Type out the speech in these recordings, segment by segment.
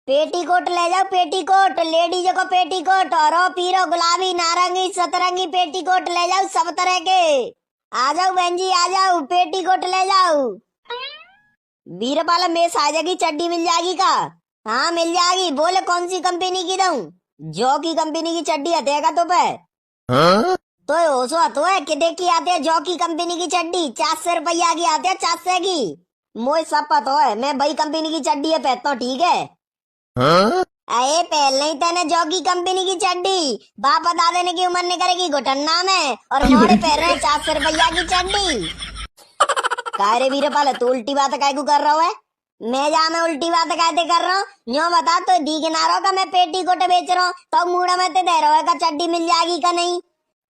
Petticoat ले जाओ, petticoat ladies को पेटीकोट और पीरो गुलाबी नारंगी सतरंगी पेटीकोट ले जाओ सब तरह के। आ जाओ बहन जी आ जाओ, पेटीकोट ले जाओ। बीरपाल में साजा की चड्डी मिल जाएगी का? हाँ मिल जाएगी। बोले कौन सी कंपनी की दूं? जो की कंपनी की चड्डी है देगा तो पे तो ओसो तो है कि देखी आते है जो की कंपनी की चड्डी 400 रुपया की आते है 400 की। मोए सब पता है मैं भाई कंपनी की चड्डी है पहनता हूँ ठीक है। अरे पहले ही तेने जॉगी कंपनी की चड्डी बाप दादे ने की उम्र ने करेगी घुटन्ना में और मोड़े पहन रहे 400 रुपया की चड्डी। काय रे बीरपाल तू उल्टी बात काय को कर रहा है? मैं उल्टी बात कहते कर रहा हूँ यो बता तो दी किनारों का मैं पेटीकोट बेच रहा हूँ तो मुड़ा में ते दे रहा है का चड्डी मिल जाएगी का नहीं?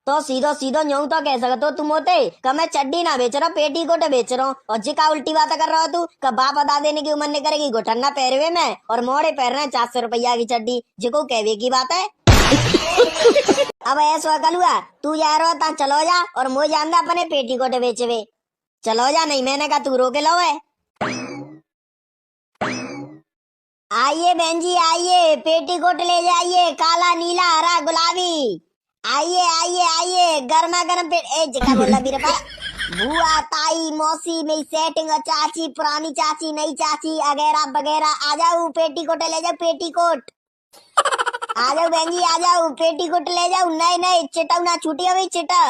तो सीधो सीधो यूं तो कह सकते हो तुम होते का मैं चड्डी ना बेच रहा पेटीकोट बेच रहा हूँ और जिका उल्टी बात कर रहा हो तू का बाप दादे ने की उम्र ने करेगी घुटन्ना पहरवे में और मोड़े पहन रहे 400 रुपया की चड्डी जिको कहवे की बात है। अब ऐसा कलुआ तू जा रहा था चलो जा और मुझे जानना अपने पेटीकोट बेचवे चलो जा नहीं मैंने कहा तू रोके लो है। आइए बहन जी आइए पेटीकोट ले जाइए काला नीला हरा गुलाबी। आइए आइए आइए गर्मा गर्म क्या बोला बीरपाल? बुआ ताई मौसी मेरी सेटिंग चाची पुरानी चाची नई चाची वगैरह वगैरह आ जाओ पेटीकोट ले जाओ पेटीकोट। आ जाओ बहन जी आ जाओ पेटीकोट ले जाओ नए नए चिटा ना छूटी अभी चिटा।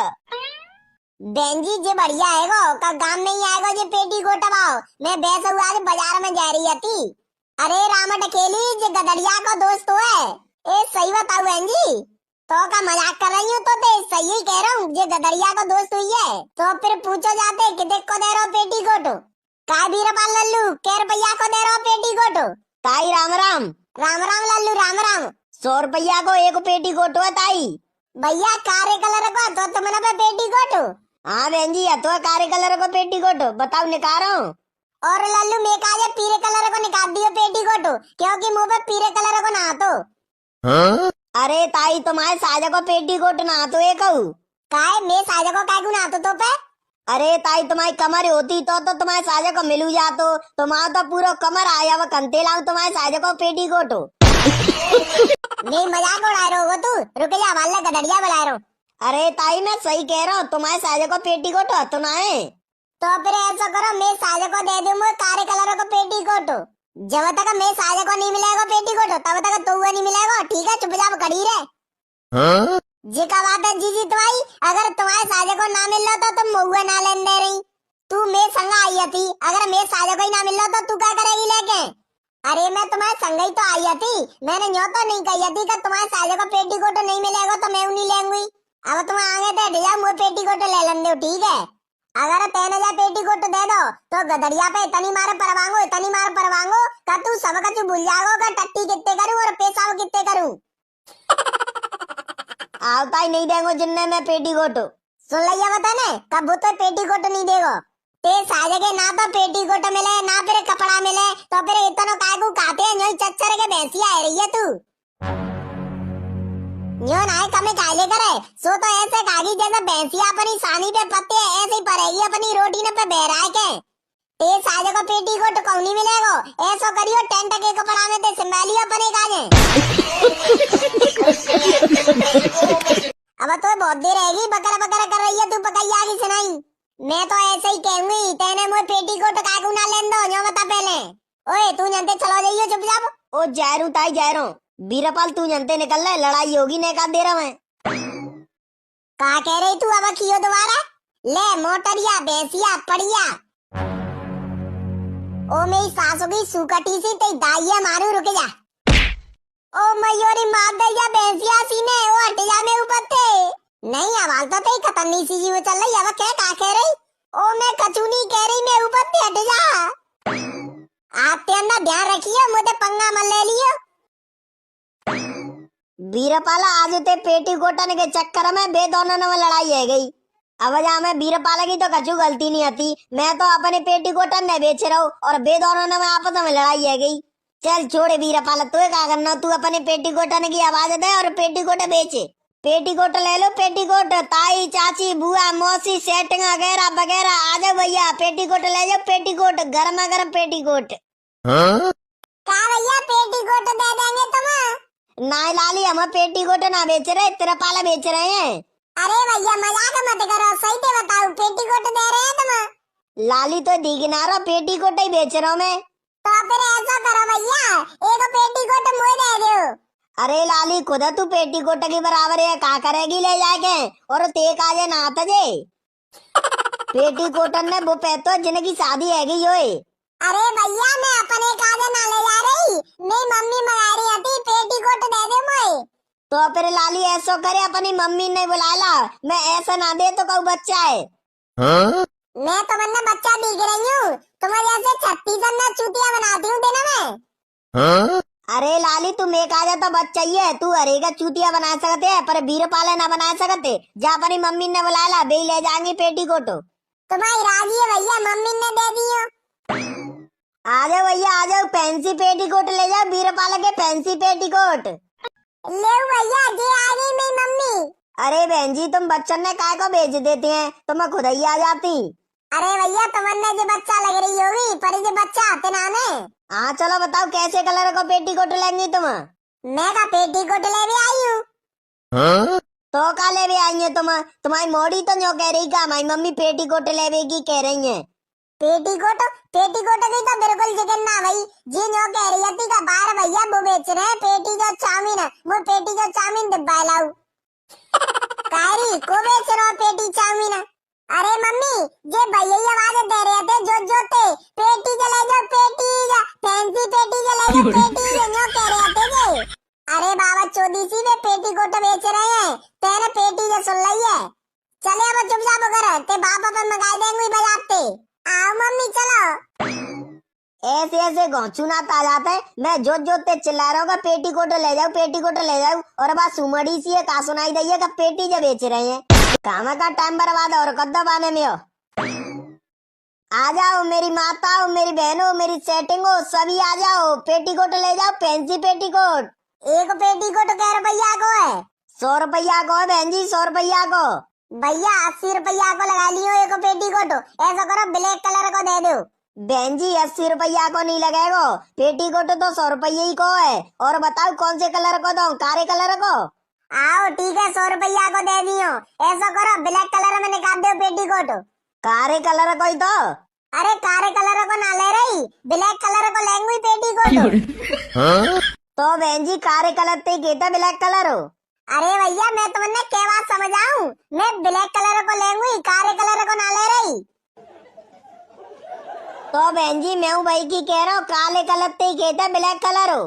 बहन जी जे बढ़िया आएगो का गांव में ही आएगो जे पेटीकोट आओ मैं बैस आज बाजार में जा रही थी। अरे राम अकेली जे गदरिया का दोस्त है ए सही बताओ बहन जी तो का मजाक कर रही हूँ तो ते सही ही कह रहा हूँ जे गदरिया का दोस्त हुई है तो फिर पूछो जाते कि देख को दे रहा पेटीकोट काय बीरपाल लल्लू के रुपया को दे रहा पेटीकोट ताई राम राम राम राम लल्लू राम राम 100 रुपया को एक पेटीकोट है ताई। भैया कारे कलर को तो तुमने पे पेटीकोट? हाँ बहन जी तो कारे कलर को पेटीकोट बताओ निकाल रहा हूँ। और लल्लू मैं कहा पीले कलर को निकाल दियो पेटीकोट क्योंकि मुंह पे पीले कलर को ना तो। अरे ताई तुम्हारे साजा को पेटीकोट ना तो ये कहू काय मैं साजा को काय को ना तो पे? अरे ताई तुम्हारी कमर होती तो तुम्हारे साजा को मिलू जातो तुम्हारा तो पूरा कमर आया वो कंते लाऊं तुम्हारे साजा को पेटीकोट। नहीं मजाक उड़ा रहे हो तू रुक जा वाला गदरिया बुला रहा हूँ। अरे ताई मैं सही कह रहा हूँ तुम्हारे साजा को पेटीकोट तो ना है तो फिर ऐसा करो मैं साजा को दे दूँ काले कलर को पेटीकोट जब तक मैं साजा को नहीं मिलेगा पेटीकोट तब तक तो नहीं मिलेगा ठीक है चुपचाप खड़ी रहे। जी का बात है जी तुम्हारी अगर तुम्हारे साजे को ना मिल रहा तो तुम महुआ ना लेने दे रही तू मैं संग आई थी अगर मैं साजे को ही ना मिल रहा तो तू क्या करेगी लेके? अरे मैं तुम्हारे संग ही तो आई थी मैंने यो तो नहीं कही थी कि तुम्हारे साजे को पेटीकोट नहीं मिलेगा तो मैं नहीं लेंगी। अब तुम आगे थे जा मुझे पेटीकोट ले लेने दो ठीक है। अगर तेने जा पेटीकोट दे दो तो गदरिया पे इतनी मार परवांगो का तू सब का तू भूल जाओगे का टट्टी कितने करूं और पैसा कितने करूं। आवता ही नहीं देंगो जिन्ने में पेटीकोट सुन लिया बता ने कब तो पेटीकोट नहीं देगो ते साजे के ना तो पेटीकोट मिले ना फिर कपड़ा मिले तो फिर इतना काय को खाते हैं यही चच्चर के भैंसिया आ रही है तू यो ना कमे काले करे सो तो ऐसे कागी जैसे भैंसिया अपनी सानी पे पत्ते ऐसे ही पड़ेगी अपनी रोटी ने पे बहरा के ते साजे को पेटीकोट कौन नहीं मिलेगो ऐसा करियो टेंट के कपड़ा में ते सिंबलियो अपने काजे। अब तो बहुत देर रहेगी बकरा बकरा कर रही है तू पकैया की सुनाई मैं तो ऐसे ही कहूंगी तेने मुझे पेटीकोट कागू ना लेन दो यो बता पहले। ओए तू जानते चलो जाइयो चुपचाप ओ जा रहा हूं ताई जा रहा हूं। बीरपाल तू जानते निकल रहा है लड़ाई होगी ने का दे रहा मैं का कह रही तू अब कियो दोबारा ले मोटरिया भैंसिया पड़िया ओ मेरी सासू की सुकटी सी ते दाइया मारू रुक जा ओ मयूरी मार दैया भैंसिया सीने ओ हट जा मैं ऊपर थे नहीं आवाज तो तेरी खतरनी सी जी वो चल रही अब क्या का कह रही ओ मैं कचूनी कह रही मैं ऊपर थे हट जा आते अंदर ध्यान रखिए मुझे पंगा मत ले लियो। बीरपाला आज ते पेटीकोटन के चक्कर में बेदोनों में लड़ाई है गई। अब जा मैं बीरपाला की तो कछु गलती नहीं आती मैं तो अपने पेटीकोटन ने बेच रहा हूँ और बेदोनों में आपस में लड़ाई है गई। चल छोड़े बीरपाला तू क्या करना तू अपने पेटीकोटन की आवाज दे और पेटीकोट बेचे पेटीकोट ले लो पेटीकोट ताई चाची बुआ मौसी सेटिंग वगैरह वगैरह आ जाओ भैया पेटीकोट ले जाओ पेटीकोट गर्मा गर्म पेटीकोट। का भैया पेटीकोट दे देंगे तुम? ना लाली, हम पेटीकोट ना बेच रहे, तिरपाला बेच रहे हैं। अरे भैया मजाक मत करो, सही से बताओ पेटीकोट दे रहे हैं तुम? लाली तो दिखना रहा, पेटीकोट ही बेच रहा हूँ मैं। तो फिर ऐसा करो भैया, एक पेटीकोट मुझे दे दो। अरे लाली, खुद तू पेटीकोट की बराबर है, का करेगी ले जाके? और ते काजे ना तजे पेटीकोटन में वो पैतो जिनकी शादी हैगी योए। अरे भैया मैं अपने काजे ना ले जा रही, मेरी मम्मी मंगा रही थी, पेटीकोट दे दे मुझे। तो फिर लाली ऐसा करे, अपनी मम्मी ने बुलाला, मैं ऐसा ना दे तो कहूँ बच्चा है। मैं तुमने बच्चा दिख रही हूँ, तुम्हें जैसे 36 ना चूतिया बनाती हूँ दिन में। अरे लाली, तू मैं कहा जाता बच्चा ही है, तू हरे का चूतिया बना सकते है पर बीर पाले ना बना सकते। जा अपनी मम्मी ने बुलाला, बे ले जाएंगे पेटीकोट। तुम्हारी राजी है भैया, मम्मी ने दे दियो। आ जाओ भैया आ जाओ, फैंसी पेटीकोट ले जाओ, बीर पाले के फैंसी पेटीकोट। ले भैया, जे आ गई मेरी मम्मी। अरे बहन जी, तुम बच्चन ने काय को भेज देती हैं, तो मैं खुद ही आ जाती। अरे भैया तुमने जो बच्चा लग रही होगी, पर ये बच्चा आते ना ने। हाँ चलो बताओ, कैसे कलर को पेटीकोट लेंगी तुम? मैं का पेटीकोट ले भी आई हूँ। तो का ले भी आई है तुम? तुम्हारी मोड़ी तो जो कह रही का हमारी मम्मी पेटीकोट लेवेगी कह रही है। पेटीकोट पेटीकोट की तो बिल्कुल जिक्र ना भाई, जी जो कह रही थी का बाहर भैया वो बेच रहे हैं पेटी जो चाउमीन है, वो पेटी जो चाउमीन डिब्बा लाऊ। कारी को बेच रहा पेटी चाउमीन? अरे मम्मी, जे भैया आवाज दे रहे थे जो जो थे पेटी चले जाओ, पेटी जा फैंसी पेटी चले जाओ, पेटी जो कह रहे थे जे। अरे बाबा चोदी सी वे पेटीकोट बेच रहे हैं, तेरे पेटी जो सुन रही है। चले अब चुपचाप कर, ते बाबा पे मंगाई देंगे बजाते। आओ मम्मी चलो। ऐसे ऐसे गौचुना आ जाते हैं, मैं जो जो ते चिल्ला रहा हूँ पेटीकोट ले जाओ, पेटीकोट ले जाओ, और बात सुमड़ी सी है का सुनाई दी है का पेटी जो बेच रहे हैं। काम का टाइम बर्बाद और कद्दा पाने में हो। आ जाओ मेरी माताओं, मेरी बहनों, मेरी सेटिंग हो, सभी आ जाओ, पेटीकोट ले जाओ, फैंसी पेटीकोट। एक पेटीकोट कै रुपया को है? 100 रुपया को है बहन जी, 100 रुपया को। भैया 80 रुपया को लगा लियो एक पेटीकोट। ऐसा करो ब्लैक कलर को दे दो। बहन जी 80 रुपया को नहीं लगेगा, पेटीकोट तो 100 रुपये ही को है। और बताओ कौन से कलर को दो? काले कलर को? आओ ठीक है, 100 रुपया को दे दियो। ऐसा करो ब्लैक कलर में निकाल दो पेटीकोट। काले कलर को ही तो। अरे काले कलर को ना ले रही, ब्लैक कलर को लेंगे पेटीकोट। तो बहन जी काले कलर ते कहता ब्लैक कलर हो? अरे भैया मैं तुमने क्या बात समझाऊं, मैं ब्लैक कलर को लेंगी, काले कलर को ना ले रही। तो बहन जी मैं भाई की कह रहा हूँ, काले कलर ते कहता ब्लैक कलर हो।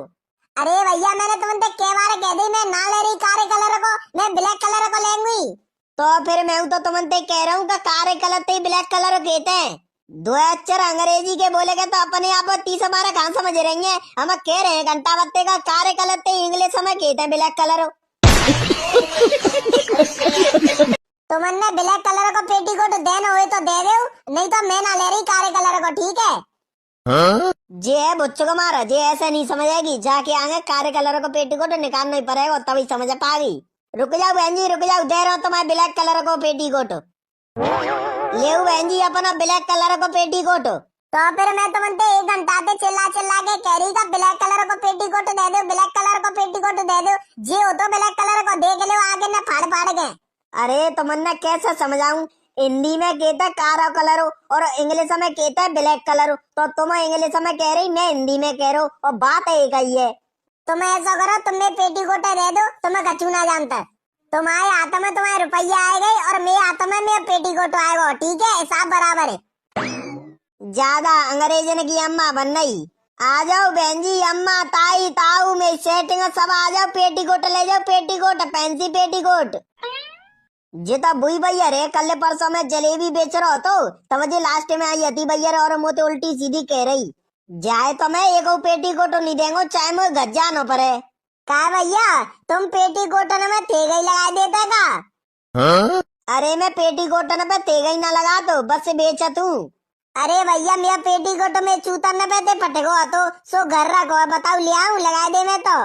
अरे भैया मैंने तुमसे क्या बार कह दी, मैं ना ले रही काले कलर को, मैं ब्लैक कलर को लेंगी। तो फिर मैं तो तुमसे कह रहा हूँ कि काले कलर ते ब्लैक कलर कहते हैं। दो अक्षर अंग्रेजी के बोलेगे तो अपने आप 30 हमारा कहाँ समझ रही है? हम कह रहे हैं घंटा बत्ते का काले कलर ते इंग्लिश में कहते हैं ब्लैक कलर हो। तुमने ब्लैक कलर को पेटीकोट देना हुए तो दे दो, नहीं तो मैं ना ले रही काले कलर को, ठीक है? जे है बुच्चो को मारा, जे ऐसे नहीं समझेगी, जाके आगे काले कलर को पेटीकोट निकालना ही पड़ेगा, तभी समझ पागी। रुक जाओ बहन जी रुक जाओ, दे रहा हूँ तुम्हारे ब्लैक कलर को पेटीकोट। ले बहन जी अपना ब्लैक कलर को पेटीकोट। तो फिर मैं तुमसे 1 घंटा से चिल्ला चिल्ला के कह रही था ब्लैक कलर को पेटीकोट दे दो, ब्लैक कलर को पेटीकोट दे दो। जी हो तो ब्लैक कलर को देख लो, आगे न फाड़ फाड़ के। अरे तुमने कैसे समझाऊं? हिंदी में कहता है काला कलर हो और इंग्लिश में कहता है ब्लैक कलर हो, तो तुम इंग्लिश में कह रही, मैं हिंदी में कह रहा हूँ, और बात एक ही है। तुम ऐसा करो, तुम्हें पेटीकोट दे दो, तुम्हें कछु ना जानता। तुम्हारे हाथ में तुम्हारे रुपया आएगा और मेरे हाथ में मेरा पेटीकोट आएगा, ठीक है? हिसाब बराबर है। ज्यादा अंग्रेजन की अम्मा बन रही। आ जाओ बहन जी, अम्मा ताई ताऊ मेरी सेटिंग सब आ जाओ, पेटीकोट ले जाओ, पेटीकोट फैंसी पेटीकोट। जिता बुई भैया रे कल परसों में जलेबी बेच रहा तो तब मुझे लास्ट में आई अति भैया और मुझे उल्टी सीधी कह रही, जाए तो मैं एक पेटीकोट नहीं देंगे, चाहे मुझे गज्जा न पड़े। का भैया तुम पेटीकोट में तेगा ही लगा देता का? अरे मैं पेटीकोट पे तेगा ही ना लगा तो बस बेचा तू। अरे भैया मेरा पेटीकोट में चूता न पे फटेगो तो सो घर रखो, बताओ ले आऊं लगा दे मैं तो।